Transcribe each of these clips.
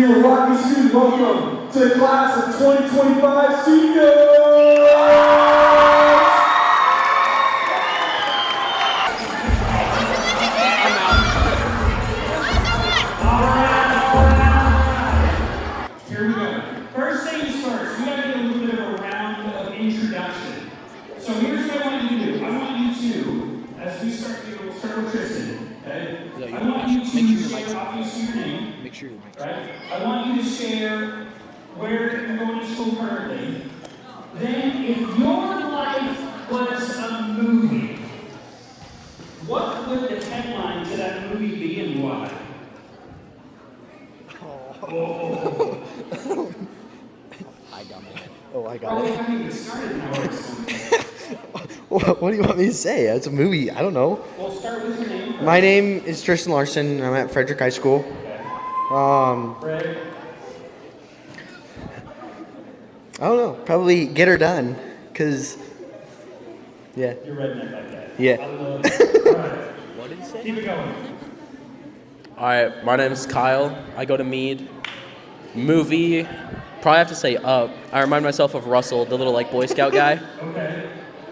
Give a Rocky student welcome to the class of 2025 seniors! Here we go. First things first, we gotta get a little bit of a round of introduction. So here's what I want you to do. I want you to, as we start here, we'll start with Tristan, okay? I want you to share obviously your name. Make sure your mic's Right? I want you to share where you're going to school currently. Then, if your life was a movie, what would the headline to that movie be and why? Oh. I got it. Oh, I Oh, got we it. haven't even started now. What do you want me to say? It's a movie. I don't know. We'll start with your name first. My name is Tristan Larson. I'm at Frederick High School. Fred. I don't know. Probably get her done. Cause, yeah. You're redneck like that. Yeah. I love it. All right. What did he say? Keep it going. Alright, my name is Kyle. I go to Meade. Movie, probably have to say Up. I remind myself of Russell, the little like Boy Scout guy. Okay.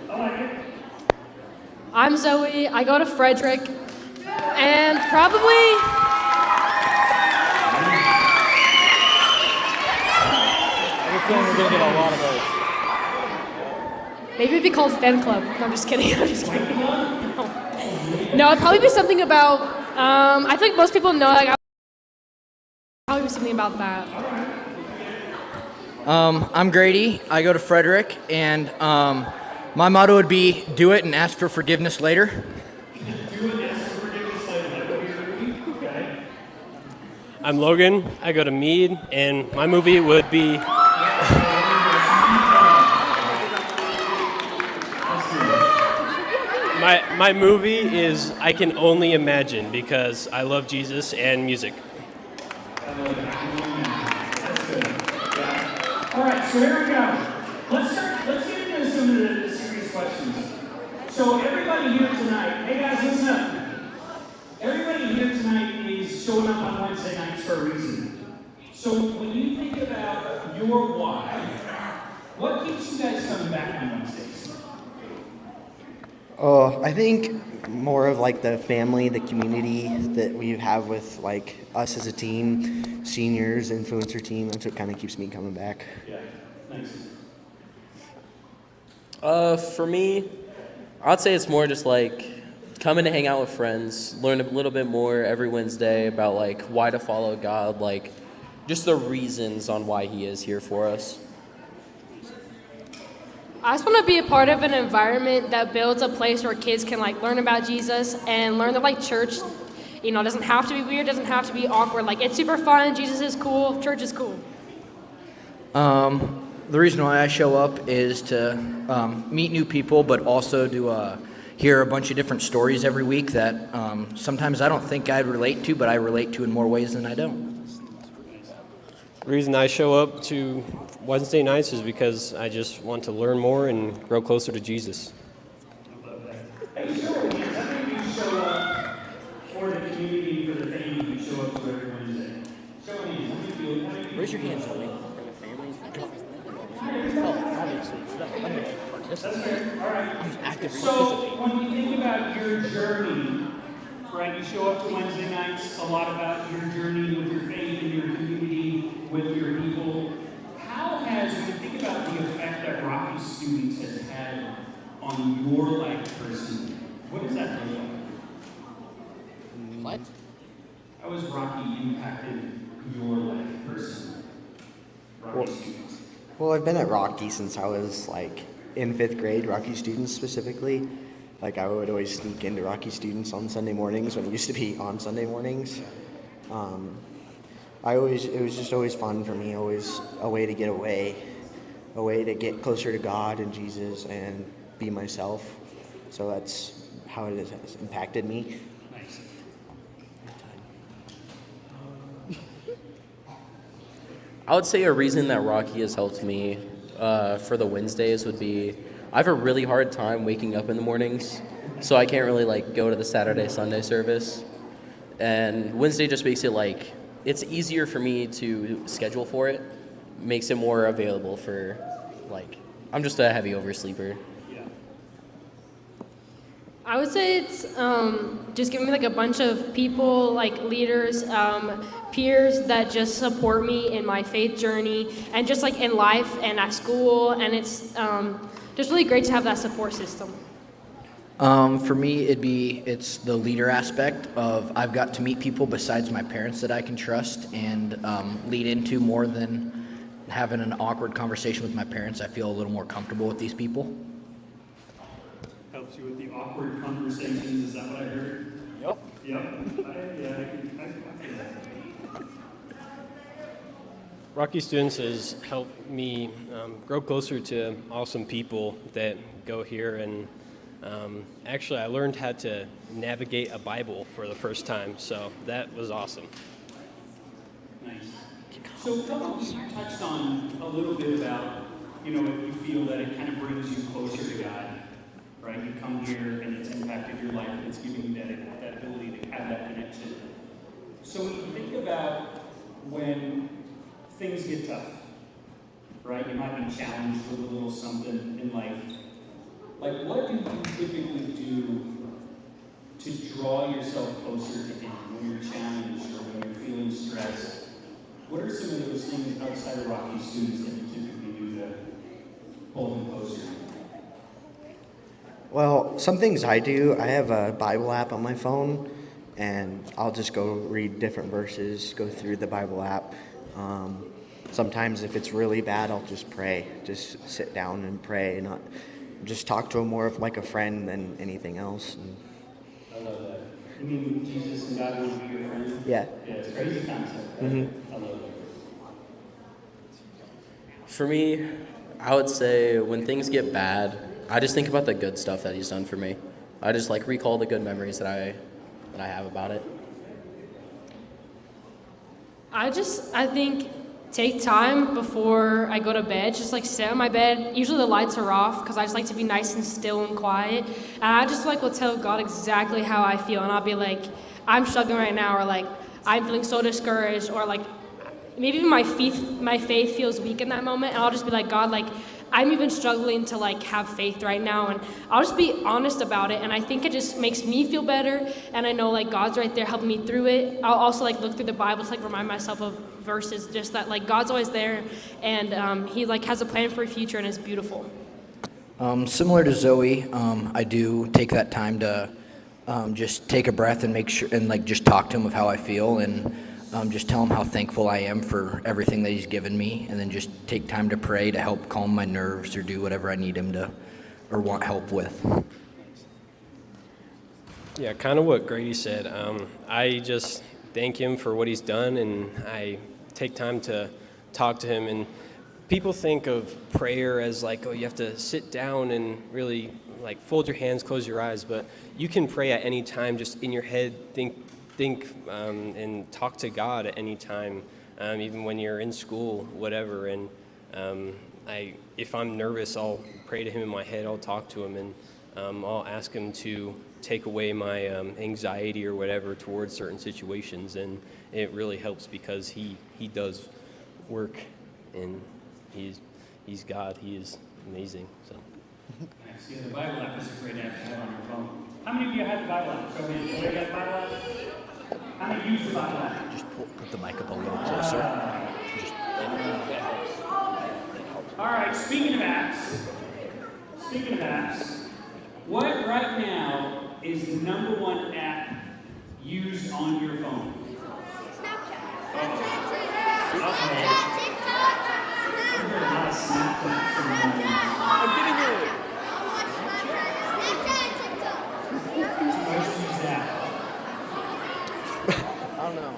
I like it. I'm Zoe. I go to Frederick. And probably. I have a feeling we're gonna get a lot of those. Maybe it'd be called Fan Club. No, I'm just kidding. I'm just kidding. No, it'd probably be something about. I think most people know. Like, probably be something about that. I'm Grady. I go to Frederick, and my motto would be do it and ask for forgiveness later. Do it, yes, for forgiveness later. That would be your movie. Okay. I'm Logan. I go to Meade, and my movie would be. My movie is I Can Only Imagine because I love Jesus and music. That's good. All right, so here we go. Let's get into some of the serious questions. So everybody here tonight, hey guys, listen up. Everybody here tonight is showing up on Wednesday nights for a reason. So when you think about your why, what keeps you guys coming back on Wednesdays? Oh, I think more of like the family, the community that we have with like us as a team, seniors, influencer team. That's what kind of keeps me coming back. Yeah, thanks. For me, I'd say it's more just like coming to hang out with friends, learn a little bit more every Wednesday about like why to follow God, like just the reasons on why He is here for us. I just want to be a part of an environment that builds a place where kids can like learn about Jesus and learn that like church, doesn't have to be weird, doesn't have to be awkward. Like it's super fun. Jesus is cool. Church is cool. The reason why I show up is to meet new people, but also to hear a bunch of different stories every week that sometimes I don't think I'd relate to, but I relate to in more ways than I don't. The reason I show up to Wednesday nights is because I just want to learn more and grow closer to Jesus. Hey, show of hands. How many of you show up for the community, for the family, you show up to every Wednesday? Show of hands. How many of you? Raise your hands, Zoe. That's good. All right. So when you think about your journey, right, you show up to Wednesday nights, a lot about your journey with your faith and your community, with your people. How has, when you think about the effect that Rocky Students has had on your life personally, what does that look like? What? How has Rocky impacted your life personally? Rocky Students. Well, I've been at Rocky since I was like in 5th grade, Rocky Students specifically. Like I would always sneak into Rocky Students on Sunday mornings when it used to be on Sunday mornings. It was just always fun for me, always a way to get away, a way to get closer to God and Jesus and be myself. So that's how it has impacted me. Nice. I would say a reason that Rocky has helped me for the Wednesdays would be I have a really hard time waking up in the mornings, so I can't really like go to the Saturday Sunday service. And Wednesday just makes it like it's easier for me to schedule for it. Makes it more available for, like, I'm just a heavy oversleeper. I would say it's just giving me like a bunch of people, like leaders, peers that just support me in my faith journey and just like in life and at school. And it's just really great to have that support system. For me, it's the leader aspect of I've got to meet people besides my parents that I can trust and lead into more than having an awkward conversation with my parents. I feel a little more comfortable with these people. Helps you with the awkward conversations, is that what I heard? Yep. I feel that. Rocky Students has helped me grow closer to awesome people that go here, and actually I learned how to navigate a Bible for the first time, so that was awesome. Nice. So you touched on a little bit about, if you feel that it kind of brings you closer to God, right? You come here and it's impacted your life and it's giving you that ability to have that connection. So when you think about when things get tough, right? You might be challenged with a little something in life. Like, what do you typically do to draw yourself closer to Him when you're challenged or when you're feeling stressed? What are some of those things outside of Rocky Students that you typically do to pull them closer? Well, some things I do, I have a Bible app on my phone, and I'll just go read different verses, go through the Bible app. Sometimes if it's really bad, I'll just pray, just sit down and pray, not just talk to him more of like a friend than anything else. And I love that. You mean Jesus and God want to be your friend? yeah. Yeah, it's a crazy concept. Right? Mm-hmm. I love it. For me, I would say when things get bad, I just think about the good stuff that He's done for me. I just like recall the good memories that I have about it. I think take time before I go to bed, just like sit on my bed. Usually the lights are off because I just like to be nice and still and quiet. And I just like will tell God exactly how I feel, and I'll be like, I'm struggling right now, or like I'm feeling so discouraged, or like maybe even my faith feels weak in that moment, and I'll just be like, God, like I'm even struggling to like have faith right now, and I'll just be honest about it, and I think it just makes me feel better, and I know like God's right there helping me through it. I'll also like look through the Bible to like remind myself of verses, just that like God's always there, and He like has a plan for a future, and it's beautiful. Similar to Zoe, I do take that time to just take a breath and make sure and like just talk to Him of how I feel, and just tell Him how thankful I am for everything that He's given me, and then just take time to pray to help calm my nerves or do whatever I need Him to or want help with. Yeah, kind of what Grady said. I just thank Him for what He's done, and I take time to talk to Him. And people think of prayer as like, oh, you have to sit down and really like fold your hands, close your eyes, but you can pray at any time, just in your head, think and talk to God at any time, even when you're in school, whatever. And if I'm nervous, I'll pray to Him in my head, I'll talk to Him, and I'll ask Him to take away my anxiety or whatever towards certain situations, and it really helps because He does work, and He's God. He is amazing. So. Nice. Yeah, the Bible app is a great app to have on your phone. How many of you have the Bible app? Show me. Anybody got the Bible app? How many use the Bible app? Just put the mic up a little closer. All right, speaking of apps, what right now is the #1 app used on your phone? Snapchat. I'm getting it.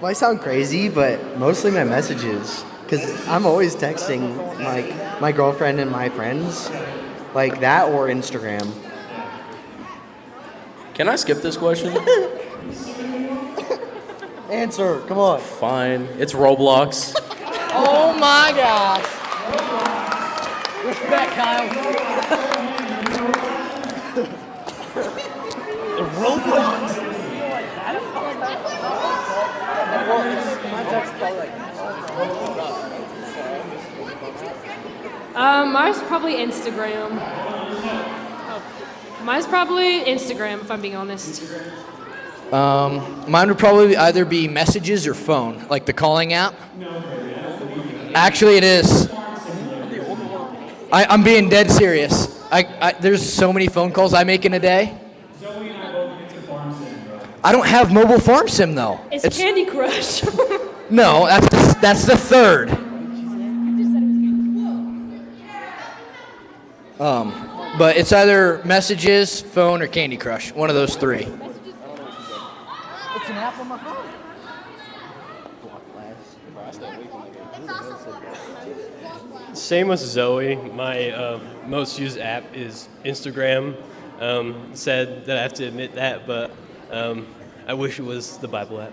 Might sound crazy, but mostly my messages, because I'm always texting like my girlfriend and my friends, like that or Instagram. Can I skip this question? Answer, come on. Fine. It's Roblox. Oh my gosh! Respect, Kyle. Roblox. Mine's probably Instagram. Mine's probably Instagram, if I'm being honest. Mine would probably either be messages or phone, like the calling app. Actually, it is. I'm being dead serious. There's so many phone calls I make in a day. Zoe and I both get to Farm Sim, bro. I don't have mobile farm sim though. It's Candy Crush. No, that's the third. But it's either messages, phone, or Candy Crush. One of those three. It's an app on my phone. Same with Zoe. My most used app is Instagram. Said that I have to admit that, but I wish it was the Bible app.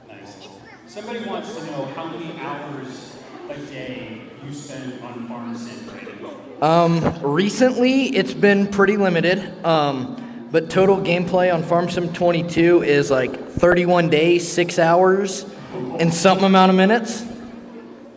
Nice. Somebody wants to know how many hours a day you spend on Farm Sim, Brandon. Recently, it's been pretty limited. But total gameplay on Farm Sim 22 is like 31 days, 6 hours, and something amount of minutes.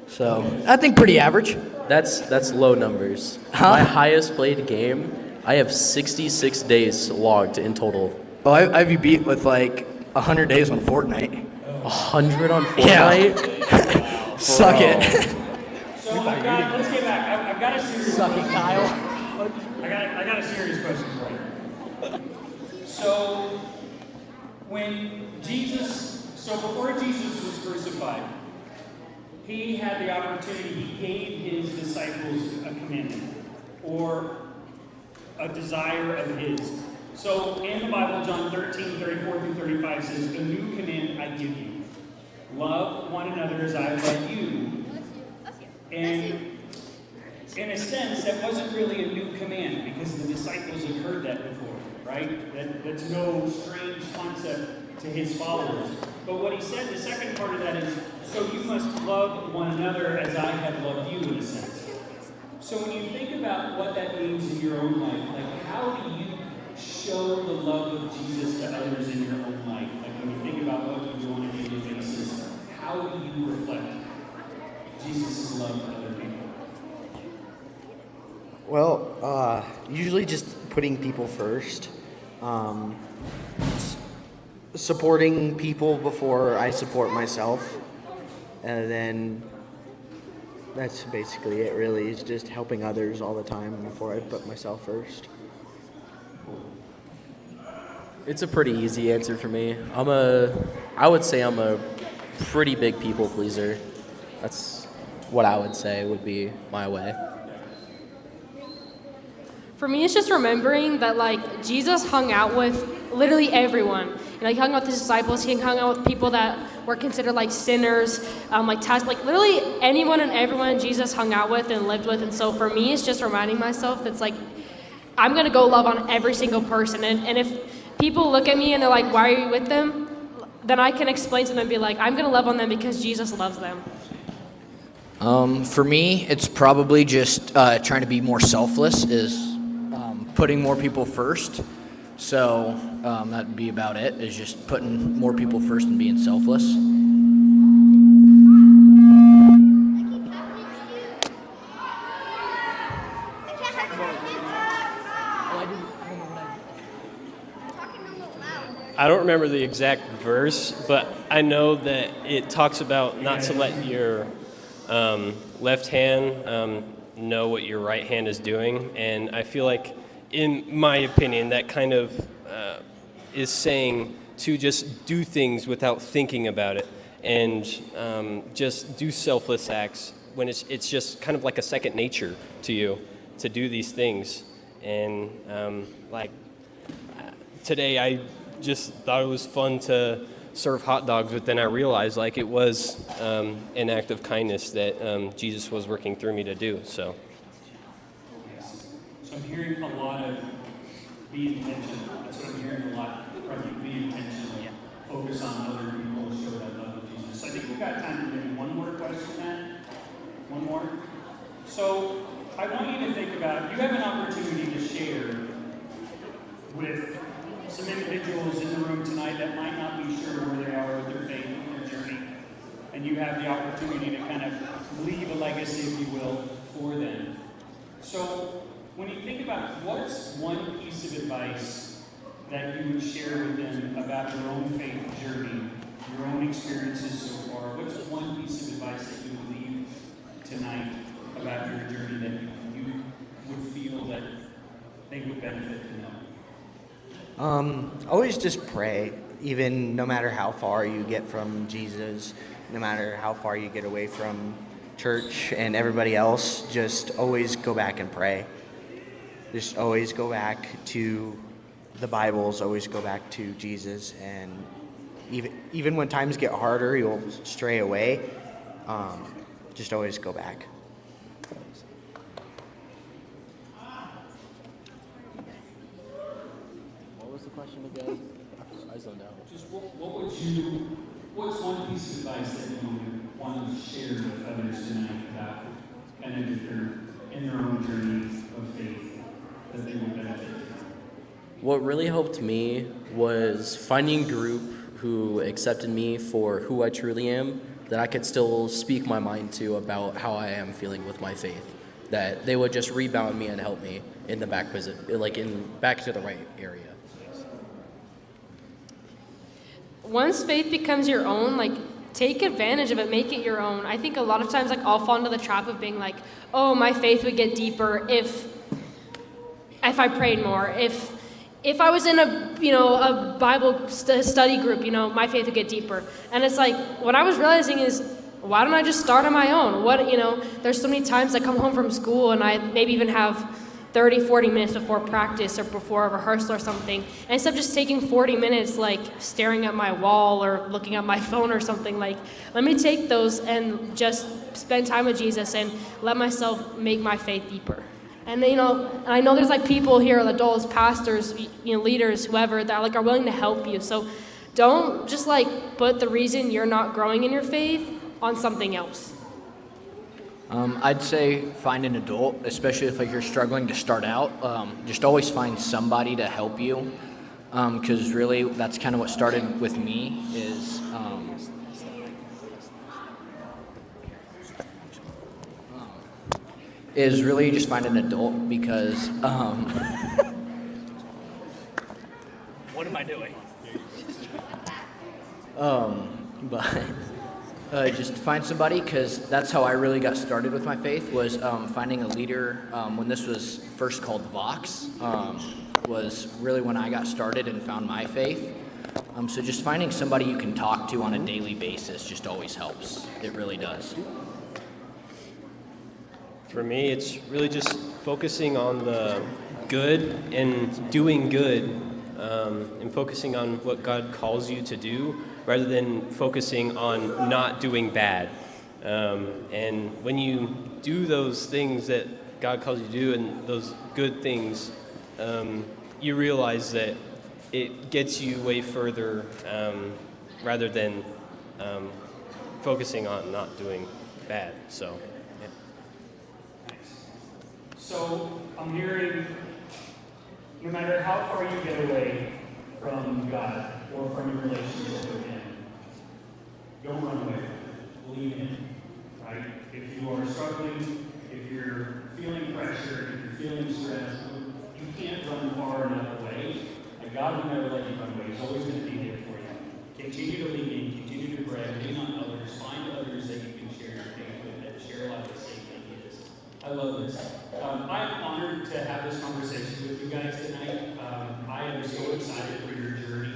So I think pretty average. That's low numbers. Huh? My highest played game, I have 66 days logged in total. Oh, I've you beat with like 100 days on Fortnite. 100 on Yeah. Fortnite? Suck it. So let's get back. I've got a serious Suck it, question. Kyle. I got a serious question for you. So before Jesus was crucified, he had the opportunity, he gave his disciples a commandment or a desire of his. So in the Bible, John 13, 34 through 35 says, "A new command I give you. Love one another as I love you." And in a sense, that wasn't really a new command because the disciples had heard that before, right? That's no strange concept to his followers. But what he said, the second part of that is, so you must love one another as I have loved you, in a sense. So when you think about what that means in your own life, like how do you show the love of Jesus to others in your own life? Like when you think about what you do on a daily basis, how do you reflect Jesus' love to other people? Well, usually just putting people first. Supporting people before I support myself. And then that's basically it, really. It's just helping others all the time before I put myself first. It's a pretty easy answer for me. I would say I'm a pretty big people pleaser. That's what I would say would be my way. For me, it's just remembering that, like, Jesus hung out with literally everyone. You know, he hung out with his disciples. He hung out with people that were considered, like, sinners, like literally anyone and everyone Jesus hung out with and lived with. And so for me, it's just reminding myself that's, like, I'm going to go love on every single person. And if people look at me and they're like, why are you with them? Then I can explain to them and be like, I'm going to love on them because Jesus loves them. For me, it's probably just trying to be more selfless, is putting more people first. So that'd be about it, is just putting more people first and being selfless. I don't remember the exact verse, but I know that it talks about not to let your left hand know what your right hand is doing. And I feel like, in my opinion, that kind of is saying to just do things without thinking about it, and just do selfless acts when it's just kind of like a second nature to you to do these things. And like today, I just thought it was fun to serve hot dogs, but then I realized like it was an act of kindness that Jesus was working through me to do. So I'm hearing a lot of be intentional. That's what I'm hearing a lot from you. Be intentional. Yeah. Focus on other people. Show that love of Jesus. I think we've got time for maybe one more question, Matt. One more. So I want you to think about, you have an opportunity to share with some individuals in the room tonight that might not be sure where they are with their faith and their journey. And you have the opportunity to kind of leave a legacy, if you will, for them. So when you think about what's one piece of advice that you would share with them about your own faith journey, your own experiences so far, what's one piece of advice that you would leave tonight about your journey that you would feel that they would benefit to know? Always just pray, even no matter how far you get from Jesus, no matter how far you get away from church and everybody else, just always go back and pray. Just always go back to the Bibles, always go back to Jesus, and even when times get harder, you'll stray away, just always go back. What was the question again? I zoned out. Just what's one piece of advice that you would want to share with others tonight about kind of if they're in their own journey of faith that they would benefit? What really helped me was finding a group who accepted me for who I truly am, that I could still speak my mind to about how I am feeling with my faith, that they would just rebound me and help me in the back back to the right area. Once faith becomes your own, like, take advantage of it, make it your own. I think a lot of times, like, I'll fall into the trap of being like, oh, my faith would get deeper if I prayed more, if I was in a Bible study group, my faith would get deeper. And it's like, what I was realizing is, why don't I just start on my own? There's so many times I come home from school and I maybe even have 30, 40 minutes before practice or before a rehearsal or something. And instead of just taking 40 minutes, like, staring at my wall or looking at my phone or something, like, let me take those and just spend time with Jesus and let myself make my faith deeper. And I know there's like people here, adults, pastors, leaders, whoever, that are willing to help you. So don't just put the reason you're not growing in your faith on something else. I'd say find an adult, especially if you're struggling to start out. Just always find somebody to help you, because really that's kind of what started with me is really just find an adult, because what am I doing? Just find somebody, because that's how I really got started with my faith, was finding a leader when this was first called Vox, was really when I got started and found my faith. So just finding somebody you can talk to on a daily basis just always helps. It really does. For me, it's really just focusing on the good and doing good, and focusing on what God calls you to do, rather than focusing on not doing bad. And when you do those things that God calls you to do, and those good things, you realize that it gets you way further, rather than focusing on not doing bad. So. So I'm hearing, no matter how far you get away from God or from your relationship with Him, don't run away. Believe in Him, right? If you are struggling, if you're feeling pressure, if you're feeling stress, you can't run far enough away. And God will never let you run away. He's always going to be there for you. Continue to lean in, continue to pray, lean on others, find others that you can share your faith with, that share a lot of the same thing you is. I love this. I'm honored to have this conversation with you guys tonight. I am so excited for your journey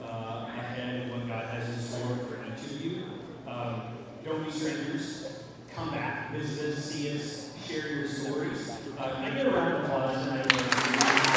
ahead and what God has in store for each of you. Don't be strangers. Come back, visit us, see us, share your stories. Can I get a round of applause tonight?